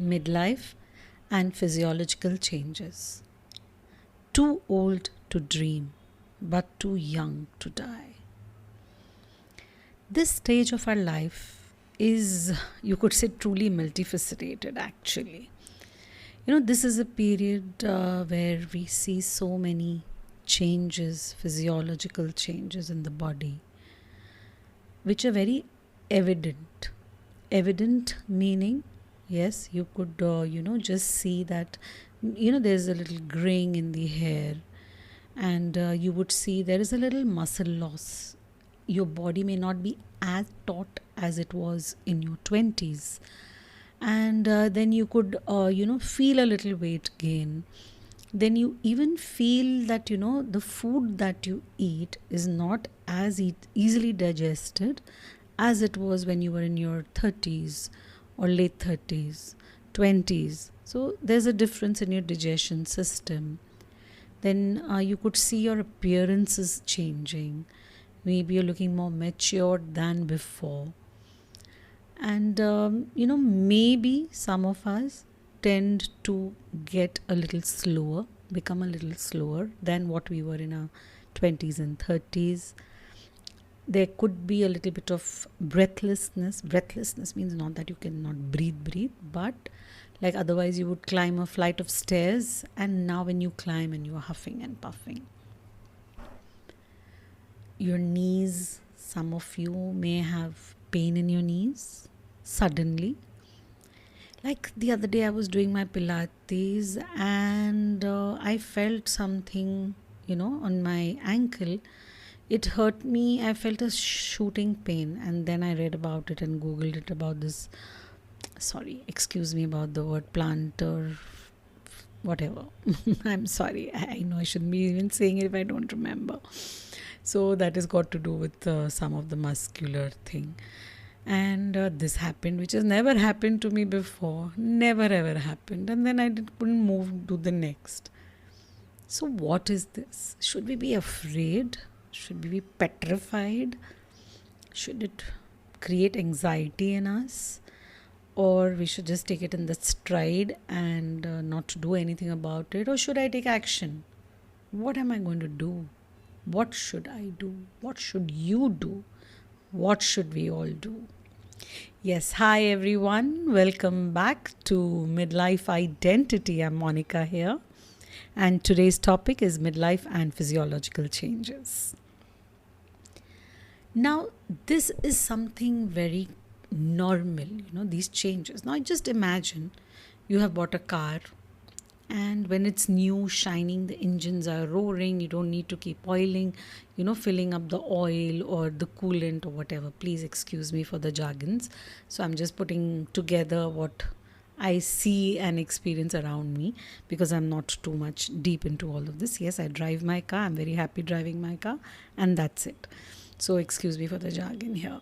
Midlife and Physiological Changes. Too old to dream, but too young to die. This stage of our life is, you could say, truly multifaceted actually. This is a period where we see so many changes, physiological changes in the body, which are very evident. Evident meaning, yes, you could, just see that, there's a little graying in the hair, and you would see there is a little muscle loss. Your body may not be as taut as it was in your 20s. And then you could, feel a little weight gain. Then you even feel that, the food that you eat is not as easily digested as it was when you were in your 30s or late 30s, 20s. So there's a difference in your digestion system. Then you could see your appearances changing. Maybe you're looking more mature than before. And, maybe some of us tend to get a little slower, become a little slower than what we were in our 20s and 30s. There could be a little bit of breathlessness. Breathlessness means not that you cannot breathe, but like otherwise you would climb a flight of stairs, and now when you climb and you are huffing and puffing. Your knees, some of you may have pain in your knees suddenly. Like the other day I was doing my Pilates, and I felt something, on my ankle. It hurt me. I felt a shooting pain, and then I read about it and googled it about this. Sorry, excuse me about the word plant or whatever. I'm sorry. I know I shouldn't be even saying it if I don't remember. So that has got to do with some of the muscular thing. And this happened, which has never happened to me before. Never ever happened. And then I couldn't move to the next. So what is this? Should we be afraid? Should we be petrified? Should it create anxiety in us? Or we should just take it in the stride and not do anything about it? Or should I take action? What am I going to do? What should I do? What should you do? What should we all do? Yes, hi everyone. Welcome back to Midlife Identity. I'm Monica here. And today's topic is midlife and physiological changes. Now, this is something very normal, these changes. Now, just imagine you have bought a car, and when it's new, shining, the engines are roaring, you don't need to keep oiling, filling up the oil or the coolant or whatever. Please excuse me for the jargons. So I'm just putting together what I see and experience around me, because I'm not too much deep into all of this. Yes, I drive my car. I'm very happy driving my car, and that's it. So excuse me for the jargon here.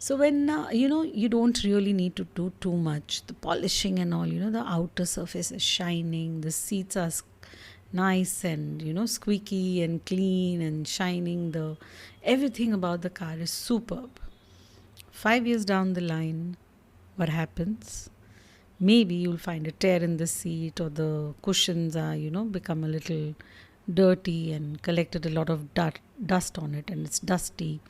So when, you don't really need to do too much. The polishing and all, the outer surface is shining. The seats are nice and, squeaky and clean and shining. Everything about the car is superb. 5 years down the line, what happens? Maybe you'll find a tear in the seat, or the cushions are, become a little dirty and collected a lot of dust on it, and it's dusty.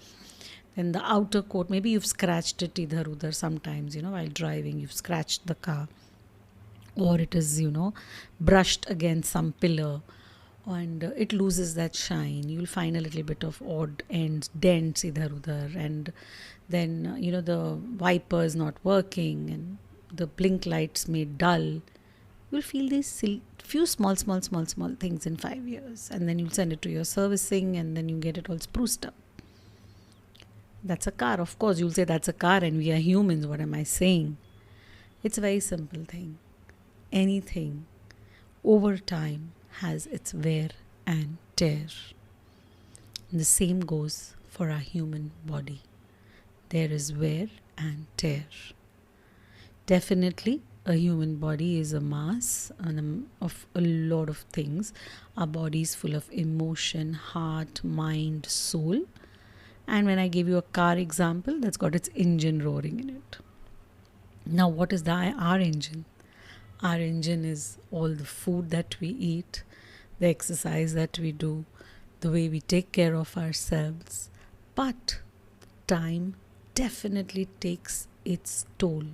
Then the outer coat, maybe you've scratched it idhar udhar sometimes, while driving, you've scratched the car. Or it is, brushed against some pillar, and it loses that shine. You'll find a little bit of odd ends, dents idhar udhar. And then, the wipers not working, and the blink lights made dull. You'll feel these few small things in 5 years. And then you'll send it to your servicing, and then you get it all spruced up. That's a car. Of course, you'll say that's a car and we are humans. What am I saying? It's a very simple thing. Anything over time has its wear and tear. And the same goes for our human body. There is wear and tear. Definitely, a human body is a mass of a lot of things. Our body is full of emotion, heart, mind, soul. And when I give you a car example, that's got its engine roaring in it. Now, what is our engine? Our engine is all the food that we eat, the exercise that we do, the way we take care of ourselves. But time definitely takes its toll.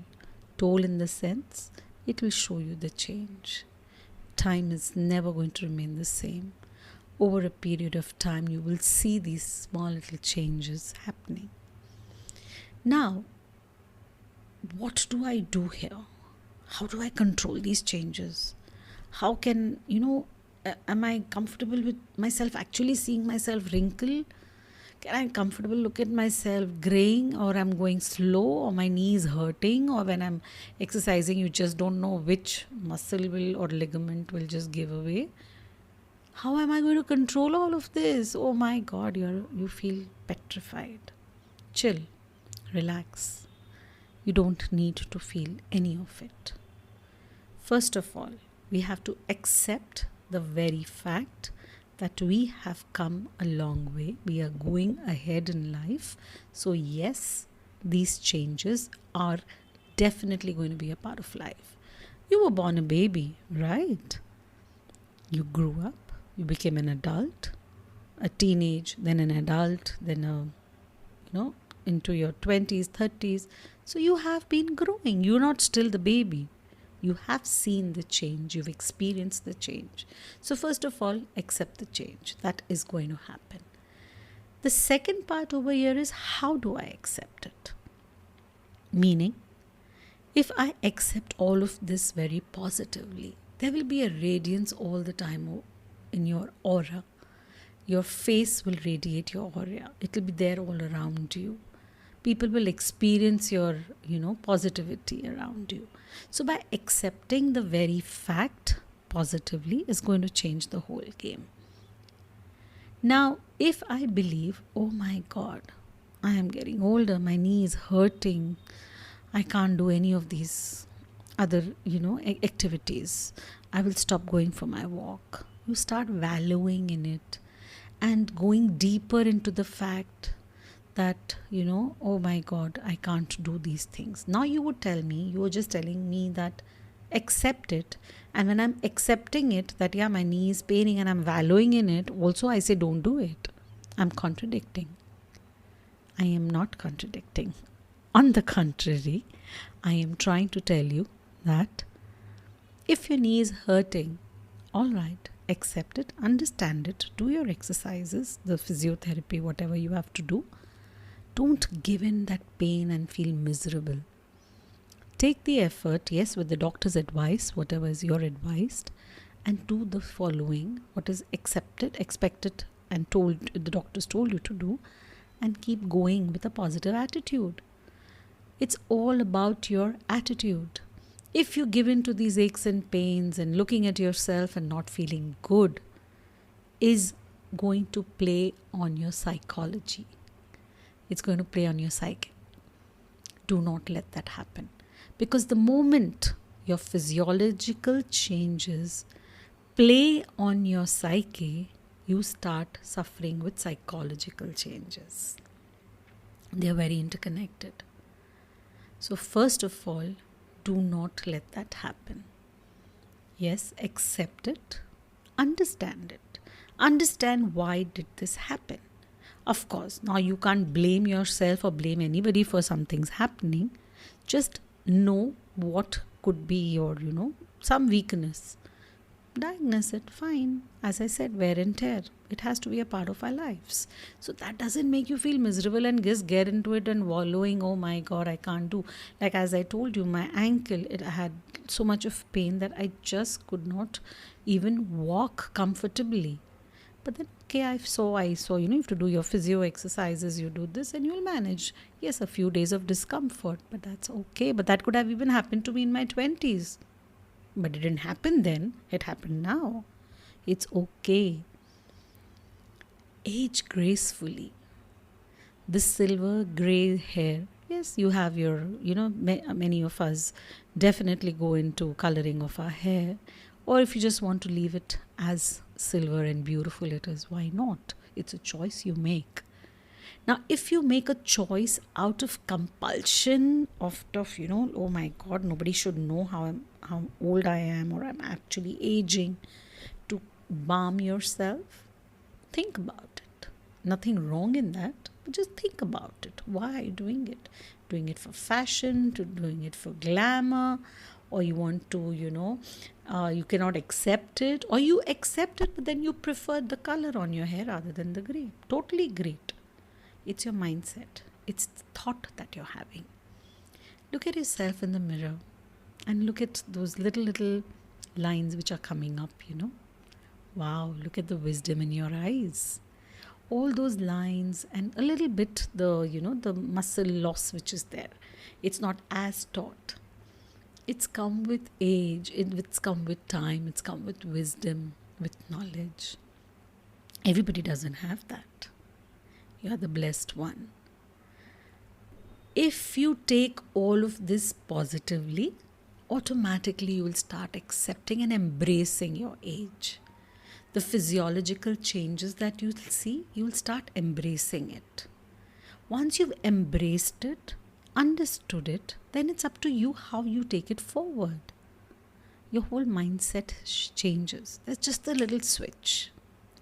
Toll in the sense it will show you the change. Time is never going to remain the same. Over a period of time, you will see these small little changes happening. Now, what do I do here? How do I control these changes? How can, am I comfortable with myself actually seeing myself wrinkle? Can I comfortable look at myself graying, or I'm going slow, or my knees hurting, or when I'm exercising you just don't know which muscle will or ligament will just give away? How am I going to control all of this? Oh my God, you feel petrified. Chill, relax. You don't need to feel any of it. First of all, we have to accept the very fact that we have come a long way. We are going ahead in life. So yes, these changes are definitely going to be a part of life. You were born a baby, right? You grew up, you became an adult, a teenage, then an adult, then into your 20s, 30s. So you have been growing. You're not still the baby. You have seen the change. You've experienced the change. So first of all, accept the change. That is going to happen. The second part over here is, how do I accept it? Meaning, if I accept all of this very positively, there will be a radiance all the time in your aura. Your face will radiate your aura. It will be there all around you. People will experience your, positivity around you. So by accepting the very fact positively is going to change the whole game. Now, if I believe, oh my God, I am getting older, my knee is hurting, I can't do any of these other, activities, I will stop going for my walk. You start valuing in it and going deeper into the fact that, oh my God, I can't do these things. Now you would tell me, you were just telling me that accept it. And when I'm accepting it, that yeah, my knee is paining and I'm valuing in it, also I say don't do it. I'm contradicting. I am not contradicting. On the contrary, I am trying to tell you that if your knee is hurting, all right, accept it, understand it, do your exercises, the physiotherapy, whatever you have to do. Don't give in that pain and feel miserable. Take the effort, yes, with the doctor's advice, whatever is your advice, and do the following, what is expected, and told the doctors told you to do, and keep going with a positive attitude. It's all about your attitude. If you give in to these aches and pains and looking at yourself and not feeling good, is going to play on your psychology. It's going to play on your psyche. Do not let that happen. Because the moment your physiological changes play on your psyche, you start suffering with psychological changes. They are very interconnected. So first of all, do not let that happen. Yes, accept it. Understand it. Understand why did this happen. Of course, now you can't blame yourself or blame anybody for something's happening. Just know what could be your, some weakness. Diagnose it, fine. As I said, wear and tear. It has to be a part of our lives. So that doesn't make you feel miserable and just get into it and wallowing, oh my God, I can't do. Like as I told you, my ankle, it had so much of pain that I just could not even walk comfortably. But then, okay, I saw, you have to do your physio exercises, you do this and you'll manage. Yes, a few days of discomfort, but that's okay. But that could have even happened to me in my 20s. But it didn't happen then, it happened now. It's okay. Age gracefully. This silver gray hair, yes, you have your, many of us definitely go into coloring of our hair. Or if you just want to leave it as silver and beautiful it is, why not? It's a choice you make. Now, if you make a choice out of compulsion, oh my God, nobody should know how old I am or I'm actually aging, to balm yourself, think about it. Nothing wrong in that, but just think about it. Why are you doing it? Doing it for fashion, to doing it for glamour, or you want to, you cannot accept it, or you accept it, but then you prefer the color on your hair rather than the gray. Totally great. It's your mindset. It's the thought that you're having. Look at yourself in the mirror and look at those little lines which are coming up, Wow, look at the wisdom in your eyes. All those lines and a little bit the muscle loss which is there. It's not as taught. It's come with age, it's come with time, it's come with wisdom, with knowledge. Everybody doesn't have that. You are the blessed one. If you take all of this positively, automatically you will start accepting and embracing your age. The physiological changes that you'll see, you'll start embracing it. Once you've embraced it, understood it, then it's up to you how you take it forward. Your whole mindset changes. There's just a little switch,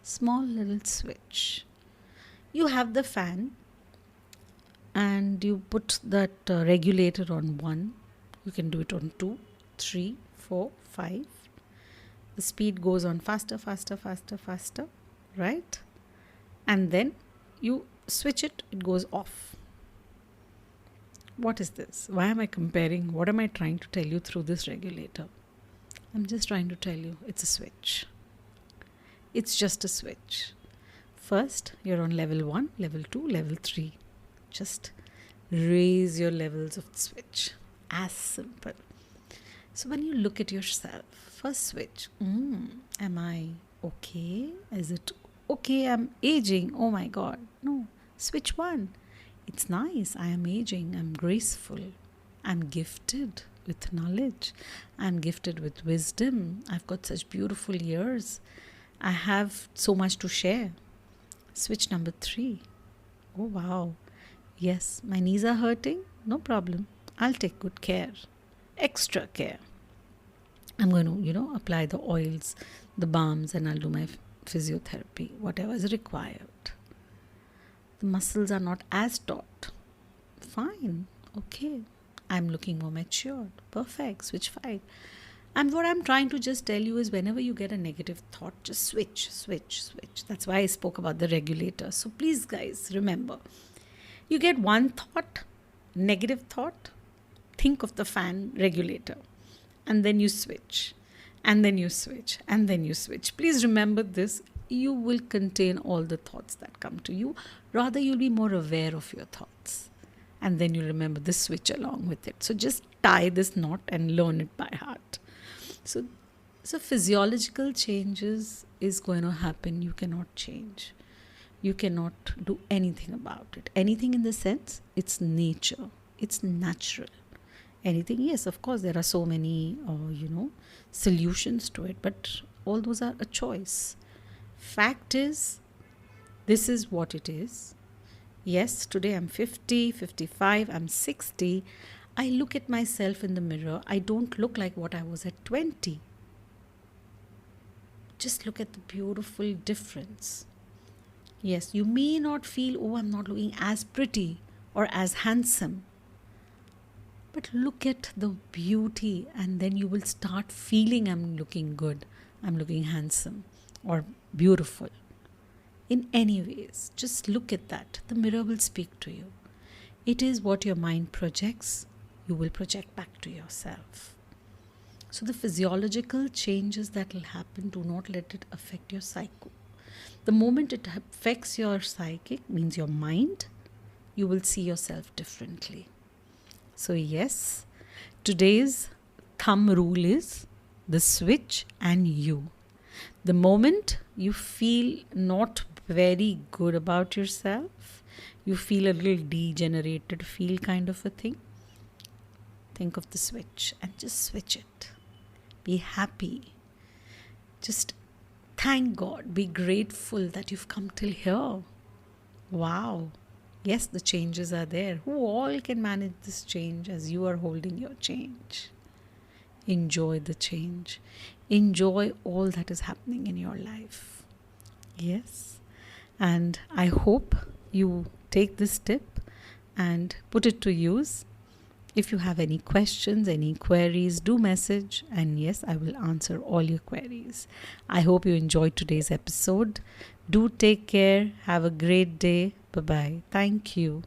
small little switch. You have the fan and you put that regulator on 1. You can do it on 2, 3, 4, 5. The speed goes on faster, right? And then you switch it, it goes off. What is this? Why am I comparing? What am I trying to tell you through this regulator? I'm just trying to tell you it's a switch. It's just a switch. First, you're on level 1, level 2, level 3. Just raise your levels of the switch. As simple. So when you look at yourself, first switch. Am I okay? Is it okay? I'm aging. Oh my God. No. Switch 1. It's nice. I am aging. I'm graceful. I'm gifted with knowledge. I'm gifted with wisdom. I've got such beautiful years. I have so much to share. Switch number 3. Oh wow. Yes, my knees are hurting. No problem. I'll take good care. Extra care. I'm going to, apply the oils, the balms, and I'll do my physiotherapy, whatever is required. The muscles are not as taut. Fine. Okay. I'm looking more matured. Perfect. Switch 5. And what I'm trying to just tell you is whenever you get a negative thought, just switch. That's why I spoke about the regulator. So please, guys, remember, you get one thought, negative thought, think of the fan regulator, and then you switch, and then you switch, and then you switch. Please remember this. You will contain all the thoughts that come to you. Rather, you'll be more aware of your thoughts. And then you remember the switch along with it. So just tie this knot and learn it by heart. So physiological changes is going to happen. You cannot change. You cannot do anything about it. Anything in the sense, it's nature. It's natural. Anything, yes, of course, there are so many, solutions to it. But all those are a choice. Fact is, this is what it is. Yes, today I'm 50, 55, I'm 60. I look at myself in the mirror. I don't look like what I was at 20. Just look at the beautiful difference. Yes, you may not feel, oh, I'm not looking as pretty or as handsome. But look at the beauty, and then you will start feeling I'm looking good, I'm looking handsome or beautiful. In any ways, just look at that. The mirror will speak to you. It is what your mind projects, you will project back to yourself. So the physiological changes that will happen, do not let it affect your psyche. The moment it affects your psychic, means your mind, you will see yourself differently. So yes, today's thumb rule is the switch and you. The moment you feel not very good about yourself, you feel a little degenerated, feel kind of a thing, think of the switch and just switch it. Be happy. Just thank God. Be grateful that you've come till here. Wow. Yes, the changes are there. Who all can manage this change as you are holding your change? Enjoy the change. Enjoy all that is happening in your life. Yes. And I hope you take this tip and put it to use. If you have any questions, any queries, do message. And yes, I will answer all your queries. I hope you enjoyed today's episode. Do take care. Have a great day. Bye bye. Thank you.